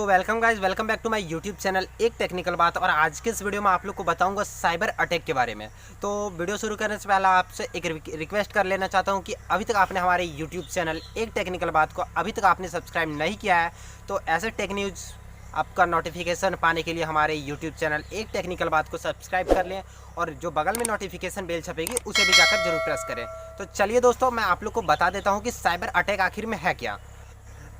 Welcome guys, welcome back to my YouTube channel एक technical बात। और आज के इस वीडियो में आप लोग को बताऊंगा साइबर अटैक के बारे में। तो वीडियो शुरू करने से पहले आपसे एक रिक्वेस्ट कर लेना चाहता हूं कि अभी तक आपने हमारे यूट्यूब चैनल एक टेक्निकल बात को अभी तक आपने सब्सक्राइब नहीं किया है तो ऐसे टेक न्यूज़ आपका नोटिफिकेशन पाने के लिए हमारे यूट्यूब चैनल एक टेक्निकल बात को सब्सक्राइब कर लें और जो बगल में नोटिफिकेशन बेल छपेगी उसे भी जाकर जरूर प्रेस करें। तो चलिए दोस्तों, मैं आप लोग को बता देता हूँ कि साइबर अटैक आखिर में है क्या।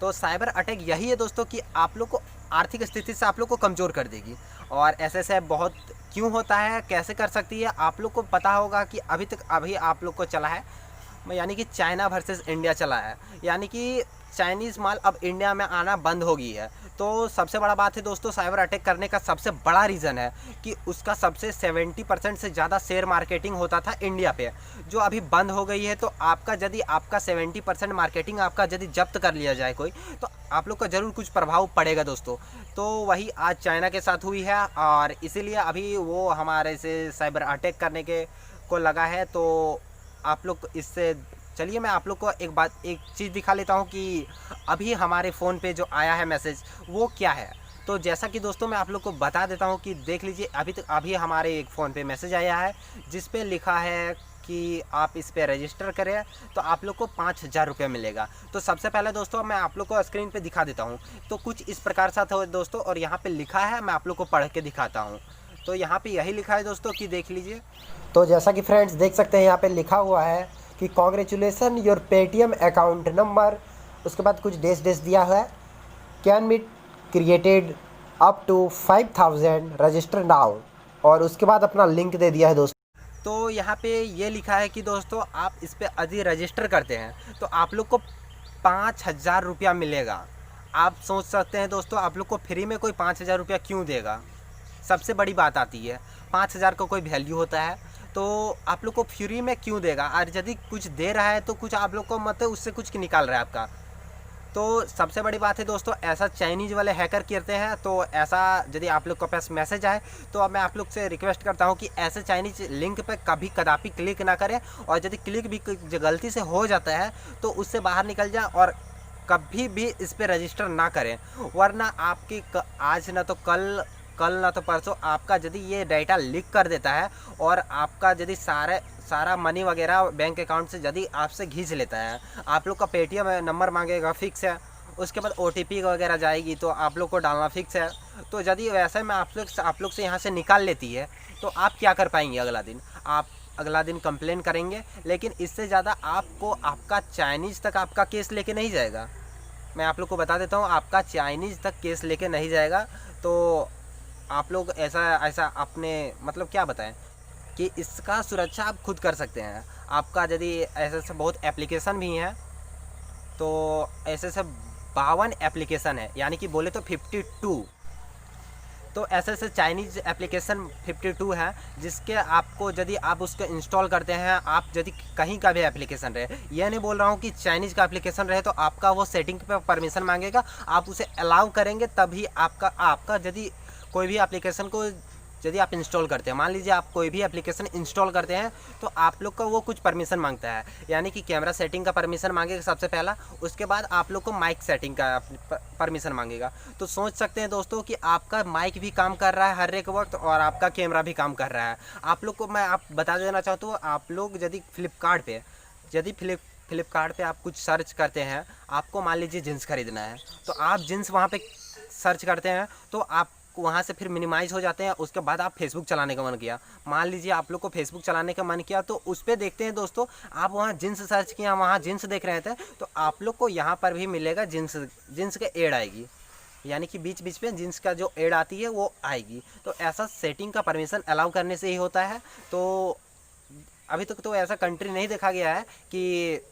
तो साइबर अटैक यही है दोस्तों कि आप लोग को आर्थिक स्थिति से आप लोग को कमज़ोर कर देगी। और ऐसे बहुत क्यों होता है, कैसे कर सकती है, आप लोग को पता होगा कि अभी आप लोग को चला है, यानी कि चाइना वर्सेस इंडिया चला है, यानी कि चाइनीज़ माल अब इंडिया में आना बंद हो गई है। तो सबसे बड़ा बात है दोस्तों, साइबर अटैक करने का सबसे बड़ा रीज़न है कि उसका सबसे 70% से ज़्यादा शेयर मार्केटिंग होता था इंडिया पे, जो अभी बंद हो गई है। तो यदि आपका 70% मार्केटिंग आपका यदि जब्त कर लिया जाए कोई, तो आप लोग का ज़रूर कुछ प्रभाव पड़ेगा दोस्तों। तो वही आज चाइना के साथ हुई है और इसीलिए अभी वो हमारे से साइबर अटैक करने के को लगा है। तो आप लोग इससे चलिए मैं आप लोग को एक चीज़ दिखा लेता हूँ कि अभी हमारे फ़ोन पे जो आया है मैसेज वो क्या है। तो जैसा कि दोस्तों मैं आप लोग को बता देता हूँ कि देख लीजिए, अभी हमारे एक फ़ोन पे मैसेज आया है जिस पे लिखा है कि आप इस पे रजिस्टर करें तो आप लोग को 5,000 रुपये मिलेगा। तो सबसे पहले दोस्तों मैं आप लोग को स्क्रीन पे दिखा देता हूँ। तो कुछ इस प्रकार सा था दोस्तों, और यहाँ पे लिखा है, मैं आप लोग को पढ़ के दिखाता हूँ। तो यहाँ पे यही लिखा है दोस्तों कि देख लीजिए। तो जैसा कि फ्रेंड्स देख सकते हैं, यहाँ पे लिखा हुआ है कि congratulation your Paytm account number, उसके बाद कुछ डेस दिया हुआ है, can be created up to 5,000 register now, और उसके बाद अपना लिंक दे दिया है दोस्तों। तो यहाँ पे ये लिखा है कि दोस्तों आप इस पे यदि रजिस्टर करते हैं तो आप लोग को 5,000 रुपया मिलेगा। आप सोच सकते हैं दोस्तों, आप लोग को फ्री में कोई 5,000 रुपया क्यों देगा। सबसे बड़ी बात आती है 5,000 का कोई वैल्यू होता है, तो आप लोग को फ्री में क्यों देगा। और यदि कुछ दे रहा है तो कुछ आप लोग को मतलब उससे कुछ निकाल रहा है आपका। तो सबसे बड़ी बात है दोस्तों, ऐसा चाइनीज़ वाले हैकर करते हैं। तो ऐसा यदि आप लोग के पास मैसेज आए तो अब मैं आप लोग से रिक्वेस्ट करता हूं कि ऐसे चाइनीज़ लिंक पे कभी कदापि क्लिक ना करें, और यदि क्लिक भी गलती से हो जाता है तो उससे बाहर निकल जाए और कभी भी इस पर रजिस्टर ना करें। वरना आपकी आज ना तो कल ना तो परसों आपका यदि ये डाटा लीक कर देता है और आपका यदि सारा मनी वगैरह बैंक अकाउंट से यदि आपसे खींच लेता है, आप लोग का पेटीएम नंबर मांगेगा, फिक्स है, उसके बाद ओटीपी वगैरह जाएगी तो आप लोग को डालना फिक्स है। तो यदि वैसे में आप लोग से यहाँ से निकाल लेती है तो आप क्या कर पाएंगे। अगला दिन कंप्लेन करेंगे, लेकिन इससे ज़्यादा आपको आपका चाइनीज़ तक आपका केस लेके नहीं जाएगा। मैं आप लोग को बता देता हूँ, आपका चाइनीज़ तक केस लेके नहीं जाएगा। तो आप लोग ऐसा अपने मतलब क्या बताएं कि इसका सुरक्षा आप खुद कर सकते हैं। आपका यदि ऐसे बहुत एप्लीकेशन भी हैं, तो ऐसे 52 एप्लीकेशन है, यानी कि बोले तो 52। तो ऐसे चाइनीज़ एप्लीकेशन 52 है, जिसके आपको यदि आप उसको इंस्टॉल करते हैं, आप यदि कहीं का भी एप्लीकेशन रहे, यह नहीं बोल रहा हूँ कि चाइनीज़ का एप्लीकेशन रहे तो आपका वो सेटिंग पे परमिशन मांगेगा, आप उसे अलाउ करेंगे तभी आपका यदि कोई भी एप्लीकेशन को यदि आप इंस्टॉल करते हैं, मान लीजिए आप कोई भी एप्लीकेशन इंस्टॉल करते हैं तो आप लोग का वो कुछ परमिशन मांगता है, यानी कि कैमरा सेटिंग का परमिशन मांगेगा सबसे पहला, उसके बाद आप लोग को माइक सेटिंग का परमिशन मांगेगा। तो सोच सकते हैं दोस्तों कि आपका माइक भी काम कर रहा है हर एक वक्त और आपका कैमरा भी काम कर रहा है। आप लोग को मैं बता देना चाहता हूँ, आप लोग यदि फ्लिपकार्ट पे आप कुछ सर्च करते हैं, आपको मान लीजिए जीन्स खरीदना है, तो आप जीन्स वहाँ पे सर्च करते हैं तो आप वहाँ से फिर मिनिमाइज़ हो जाते हैं। उसके बाद आप फेसबुक चलाने का मन किया, मान लीजिए आप लोग को फेसबुक चलाने का मन किया, तो उस पर देखते हैं दोस्तों, आप वहाँ जीन्स सर्च किया, वहाँ जीन्स देख रहे थे, तो आप लोग को यहाँ पर भी मिलेगा जीन्स के एड आएगी, यानी कि बीच बीच में जीन्स का जो एड आती है वो आएगी। तो ऐसा सेटिंग का परमिशन अलाउ करने से ही होता है। तो अभी तक तो ऐसा कंट्री नहीं देखा गया है कि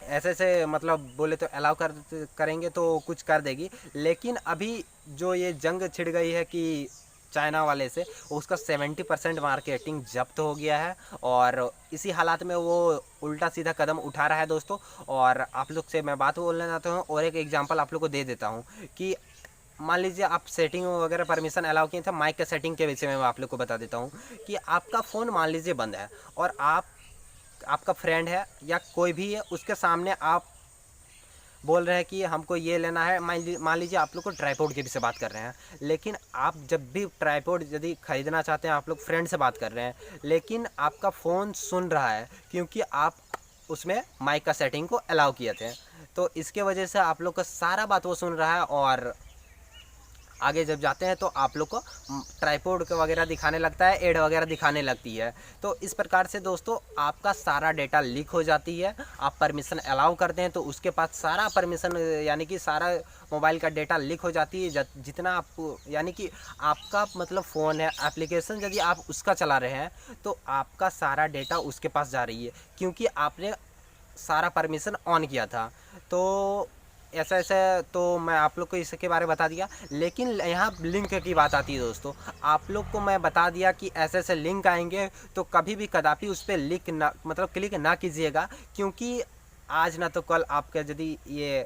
ऐसे मतलब बोले तो अलाउ करेंगे तो कुछ कर देगी, लेकिन अभी जो ये जंग छिड़ गई है कि चाइना वाले से, उसका 70% मार्केटिंग जब्त हो गया है और इसी हालात में वो उल्टा सीधा कदम उठा रहा है दोस्तों। और आप लोग से मैं बात बोलना चाहता हूँ और एक एग्जांपल आप लोग को दे देता हूँ कि मान लीजिए आप सेटिंग वगैरह परमिशन अलाउ किए थे, माइक के सेटिंग के विषय में मैं आप लोग को बता देता हूँ कि आपका फ़ोन मान लीजिए बंद है और आपका फ्रेंड है या कोई भी है, उसके सामने आप बोल रहे हैं कि हमको ये लेना है, मान लीजिए आप लोग को ट्राइपॉड की भी से बात कर रहे हैं, लेकिन आप जब भी ट्राइपॉड यदि ख़रीदना चाहते हैं, आप लोग फ्रेंड से बात कर रहे हैं, लेकिन आपका फ़ोन सुन रहा है क्योंकि आप उसमें माइक का सेटिंग को अलाउ किए थे, तो इसके वजह से आप लोग का सारा बात वो सुन रहा है और आगे जब जाते हैं तो आप लोग को ट्राइपॉड वगैरह दिखाने लगता है, एड वगैरह दिखाने लगती है। तो इस प्रकार से दोस्तों आपका सारा डेटा लीक हो जाती है। आप परमिशन अलाउ करते हैं तो उसके पास सारा परमिशन यानी कि सारा मोबाइल का डेटा लीक हो जाती है। जितना आपको यानी कि आपका मतलब फ़ोन है, एप्लीकेशन यदि आप उसका चला रहे हैं तो आपका सारा डेटा उसके पास जा रही है क्योंकि आपने सारा परमिशन ऑन किया था। तो ऐसा ऐसा तो मैं आप लोग को इसके बारे में बता दिया, लेकिन यहाँ लिंक की बात आती है दोस्तों। आप लोग को मैं बता दिया कि ऐसे ऐसे लिंक आएंगे तो कभी भी कदापि उस पर लिंक ना मतलब क्लिक ना कीजिएगा, क्योंकि आज ना तो कल आपका यदि ये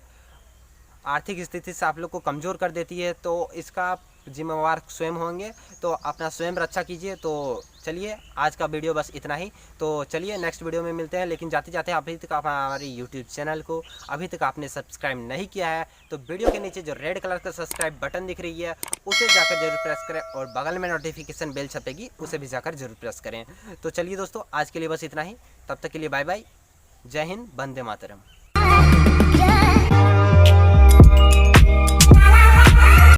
आर्थिक स्थिति से आप लोग को कमज़ोर कर देती है तो इसका जिम्मेवार स्वयं होंगे। तो अपना स्वयं रक्षा कीजिए। तो चलिए आज का वीडियो बस इतना ही। तो चलिए नेक्स्ट वीडियो में मिलते हैं। लेकिन जाते जाते अभी तक आप हमारे यूट्यूब चैनल को अभी तक आपने सब्सक्राइब नहीं किया है तो वीडियो के नीचे जो रेड कलर का सब्सक्राइब बटन दिख रही है उसे जाकर जरूर प्रेस करें और बगल में नोटिफिकेशन बेल छपेगी उसे भी जाकर जरूर प्रेस करें। तो चलिए दोस्तों आज के लिए बस इतना ही। तब तक के लिए बाय बाय। जय हिंद, वंदे मातरम।